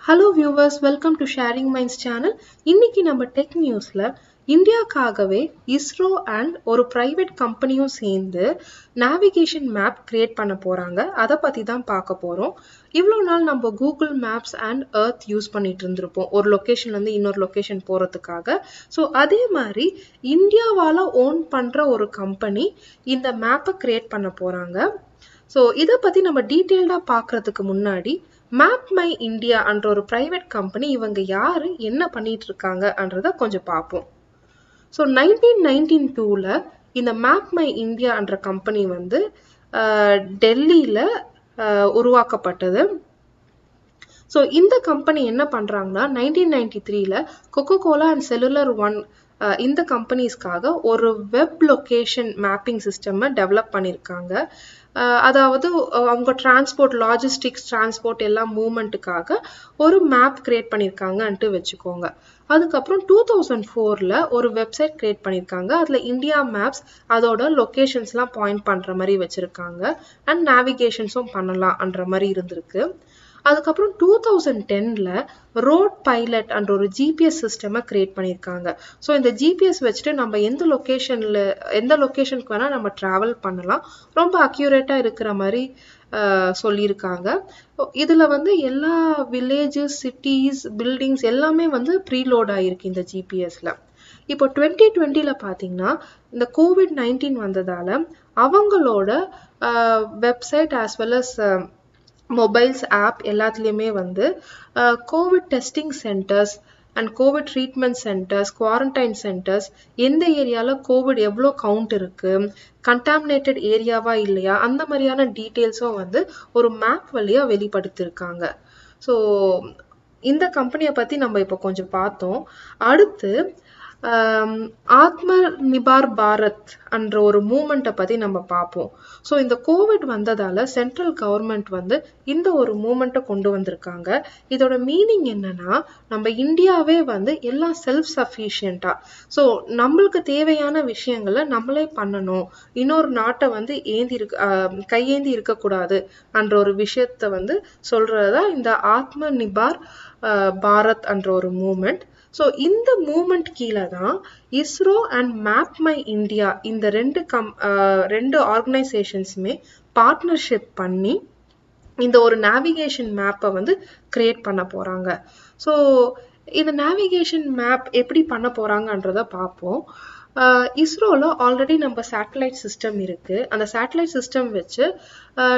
Hello viewers, welcome to Sharing Minds channel. இன்னைக்கு நம்ம tech நியூஸ்ல இந்தியாக்காகவே இஸ்ரோ அண்ட் ஒரு பிரைவேட் கம்பெனியும் சேர்ந்து நேவிகேஷன் மேப் கிரியேட் பண்ண போறாங்க. அதை பத்தி தான் பார்க்க போறோம். இவ்வளோ நாள் நம்ம Google Maps and Earth use பண்ணிட்டு இருந்திருப்போம் ஒரு லொகேஷன்ல இருந்து இன்னொரு லொகேஷன் போறதுக்காக. ஸோ அதே மாதிரி இந்தியாவால ஓன் பண்ற ஒரு கம்பெனி இந்த மேப்பை கிரியேட் பண்ண போறாங்க. ஸோ இதை பத்தி நம்ம டீட்டெயில்டா பார்க்கறதுக்கு முன்னாடி மேப் மை இந்தியா என்ற ஒரு பிரைவேட் கம்பெனி இவங்க யாரு என்ன பண்ணிட்டு இருக்காங்கன்றத கொஞ்சம் பார்ப்போம். ஸோ 1992ல இந்த மேப் மை இந்தியா என்ற கம்பெனி வந்து டெல்லியில உருவாக்கப்பட்டது. ஸோ இந்த கம்பெனி என்ன பண்றாங்கன்னா 1993ல Coca Cola and Cellular One இந்த கம்பெனிஸ்க்காக ஒரு web location mapping system develop பண்ணியிருக்காங்க. அதாவது அவங்க டிரான்ஸ்போர்ட் லாஜிஸ்டிக்ஸ் டிரான்ஸ்போர்ட் எல்லாம் மூவ்மெண்ட்டுக்காக ஒரு மேப் கிரியேட் பண்ணியிருக்காங்கன்ட்டு வச்சுக்கோங்க. அதுக்கப்புறம் 2004ல ஒரு வெப்சைட் கிரியேட் பண்ணியிருக்காங்க. அதுல இந்தியா மேப்ஸ் அதோட லொகேஷன்ஸ்லாம் பாயிண்ட் பண்ற மாதிரி வச்சிருக்காங்க அண்ட் நேவிகேஷன்ஸும் பண்ணலாம்ன்ற மாதிரி இருந்திருக்கு. அதுக்கப்புறம் 2010ல ரோட் பைலட் என்ற ஒரு ஜிபிஎஸ் சிஸ்டமை கிரியேட் பண்ணியிருக்காங்க. ஸோ இந்த ஜிபிஎஸ் வச்சுட்டு நம்ம எந்த லொகேஷனுக்கு வேணா நம்ம டிராவல் பண்ணலாம், ரொம்ப அக்யூரேட்டா இருக்கிற மாதிரி சொல்லியிருக்காங்க. இதுல வந்து எல்லா வில்லேஜஸ், சிட்டிஸ், பில்டிங்ஸ் எல்லாமே வந்து ப்ரீலோட் ஆயிருக்கு இந்த ஜிபிஎஸ்ல. இப்போ 2020ல பாத்தீங்கன்னா இந்த COVID-19 வந்ததால அவங்களோட website as well as mobiles app எல்லாத்துலேயுமே வந்து covid testing centres and covid treatment centres, quarantine centres, எந்த ஏரியாவில் கோவிட் எவ்வளோ கவுண்ட் இருக்கு, கண்டாமினேட்டட் ஏரியாவா இல்லையா, அந்த மாதிரியான டீட்டெயில்ஸும் வந்து ஒரு மேப் வழியாக வெளிப்படுத்தியிருக்காங்க. ஸோ இந்த கம்பெனியை பற்றி நம்ம இப்போ கொஞ்சம் பார்த்தோம். அடுத்து ஆத்ம நிபார் பாரத் என்ற ஒரு மூமெண்ட்டை பத்தி நம்ம பார்ப்போம். ஸோ இந்த கோவிட் வந்ததால சென்ட்ரல் கவர்மெண்ட் வந்து இந்த ஒரு மூமெண்ட்டை கொண்டு வந்திருக்காங்க. இதோட மீனிங் என்னன்னா, நம்ம இந்தியாவே வந்து எல்லாம் செல்ஃப் சஃபிஷியண்டா, ஸோ நம்மளுக்கு தேவையான விஷயங்களை நம்மளே பண்ணணும், இன்னொரு நாட்டை வந்து கையேந்தி இருக்கக்கூடாது என்ற ஒரு விஷயத்த வந்து சொல்றதா இந்த ஆத்ம நிபார் பாரத் என்ற ஒரு மூமெண்ட். ஸோ இந்த மூமெண்ட் கீழே தான் ISRO and map My India இந்த ரெண்டு ஆர்கனைசேஷன்ஸுமே பார்ட்னர்ஷிப் பண்ணி இந்த ஒரு நேவிகேஷன் மேப்பை வந்து கிரியேட் பண்ண போறாங்க. ஸோ இந்த நேவிகேஷன் மேப் எப்படி பண்ண போறாங்கன்றத பார்ப்போம். இஸ்ரோல ஆல்ரெடி நம்ம சேட்டலைட் சிஸ்டம் இருக்கு. அந்த சேட்டலைட் சிஸ்டம் வச்சு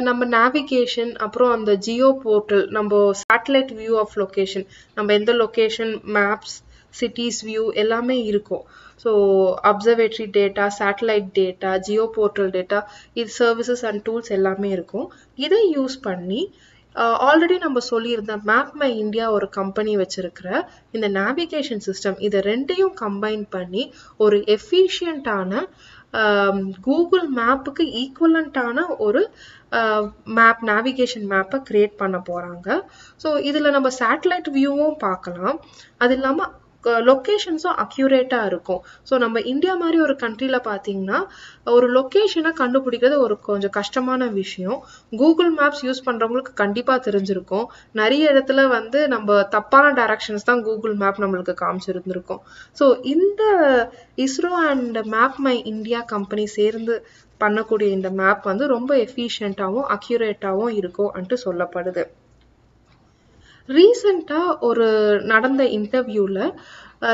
நம்ம நேவிகேஷன், அப்புறம் அந்த ஜியோ போர்ட்டல், நம்ம சேட்டலைட் வியூ ஆஃப் லொகேஷன், நம்ம எந்த லொகேஷன், மேப்ஸ், சிட்டிஸ் வியூ எல்லாமே இருக்கும். So observatory data, satellite data, Jio portal data, இது சர்வீசஸ் அண்ட் டூல்ஸ் எல்லாமே இருக்கும். இதை யூஸ் பண்ணி ஆல்ரெடி நம்ம சொல்லியிருந்த மேப் மை இந்தியா ஒரு கம்பெனி வச்சிருக்கிற இந்த நேவிகேஷன் சிஸ்டம், இதை ரெண்டையும் கம்பைன் பண்ணி ஒரு எஃபிஷியண்டான கூகுள் மேப்புக்கு ஈக்குவலண்டான ஒரு நேவிகேஷன் மேப்பை கிரியேட் பண்ண போறாங்க. ஸோ இதுல நம்ம சேட்டலைட் வியூவும் பார்க்கலாம், அது இல்லாம லொக்கேஷன்ஸும் அக்யூரேட்டா இருக்கும். ஸோ நம்ம இந்தியா மாதிரி ஒரு கண்ட்ரில பாத்தீங்கன்னா ஒரு லொக்கேஷனை கண்டுபிடிக்கிறது ஒரு கொஞ்சம் கஷ்டமான விஷயம். கூகுள் மேப்ஸ் யூஸ் பண்றவங்களுக்கு கண்டிப்பா தெரிஞ்சிருக்கும். நிறைய இடத்துல வந்து நம்ம தப்பான டைரக்ஷன்ஸ் தான் கூகுள் மேப் நம்மளுக்கு காமிச்சிருந்திருக்கும். ஸோ இந்த ISRO and map My India company சேர்ந்து பண்ணக்கூடிய இந்த மேப் வந்து ரொம்ப எஃபிஷியன்டாவும் அக்யூரேட்டாவும் இருக்கும்ன்ட்டு சொல்லப்படுது. ரீசெண்டா ஒரு நடந்த இன்டர்வியூல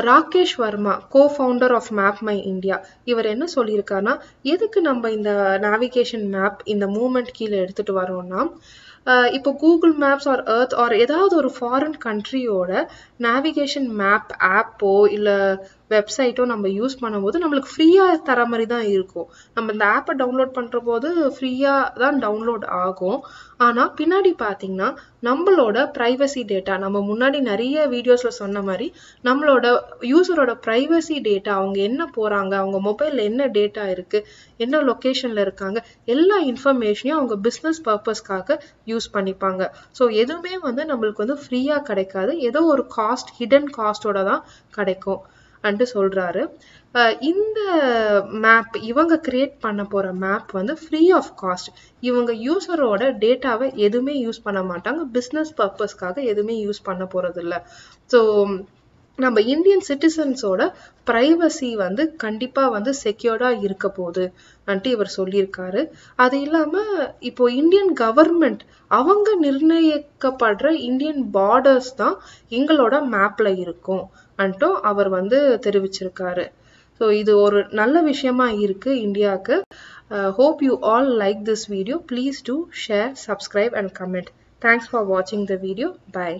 Rakesh Varma, cofounder of Map My India, இவர் என்ன சொல்லியிருக்காருன்னா, எதுக்கு நம்ம இந்த நேவிகேஷன் மேப் இந்த மூவ்மெண்ட் கீழே எடுத்துட்டு வரோம்னா, இப்போ Google Maps or Earth or ஏதாவது ஒரு ஃபாரின் கண்ட்ரியோட நேவிகேஷன் மேப் ஆப்போ இல்ல வெப்சைட்டோ நம்ம யூஸ் பண்ணும்போது நம்மளுக்கு ஃப்ரீயா தர மாதிரி தான் இருக்கும். நம்ம இந்த ஆப்பை டவுன்லோட் பண்ற போது ஃப்ரீயா தான் டவுன்லோட் ஆகும். ஆனா பின்னாடி பாத்தீங்கன்னா நம்மளோட பிரைவசி டேட்டா, நம்ம முன்னாடி நிறைய வீடியோஸ்ல சொன்ன மாதிரி நம்மளோட யூசரோட பிரைவசி டேட்டா, அவங்க என்ன போறாங்க, அவங்க மொபைல்ல என்ன டேட்டா இருக்கு, என்ன லொகேஷன்ல இருக்காங்க, எல்லா இன்ஃபர்மேஷனையும் அவங்க பிசினஸ் பர்பஸ்க்காக யூஸ் பண்ணிப்பாங்க. ஸோ எதுவுமே வந்து நம்மளுக்கு வந்து ஃப்ரீயா கிடைக்காது, ஏதோ ஒரு காஸ்ட், ஹிடன் காஸ்டோட தான் கிடைக்கும். அன்ட்டு சொல்றாரு. இந்த மேப் இவங்க கிரியேட் பண்ண போற மேப் வந்து ஃப்ரீ ஆஃப் காஸ்ட். இவங்க யூசரோட டேட்டாவை எதுவுமே யூஸ் பண்ண மாட்டாங்க, பிஸ்னஸ் பர்பஸ்க்காக எதுவுமே யூஸ் பண்ண போறது இல்லை. ஸோ நம்ம இந்தியன் சிட்டிசன்ஸோட பிரைவசி வந்து கண்டிப்பா வந்து செக்யூர்டா இருக்க போகுது அன்ட்டு இவர் சொல்லியிருக்காரு. அது இல்லாம இப்போ இந்தியன் கவர்மெண்ட் அவங்க நிர்ணயிக்கப்படுற இந்தியன் பார்டர்ஸ் தான் எங்களோட மேப்ல இருக்கும் அன்ட்டும் அவர் வந்து தெரிவிச்சிருக்காரு. ஸோ இது ஒரு நல்ல விஷயமா இருக்கு இந்தியாவுக்கு. Hope you all like this video. Please do share, subscribe and comment. Thanks for watching the video. Bye.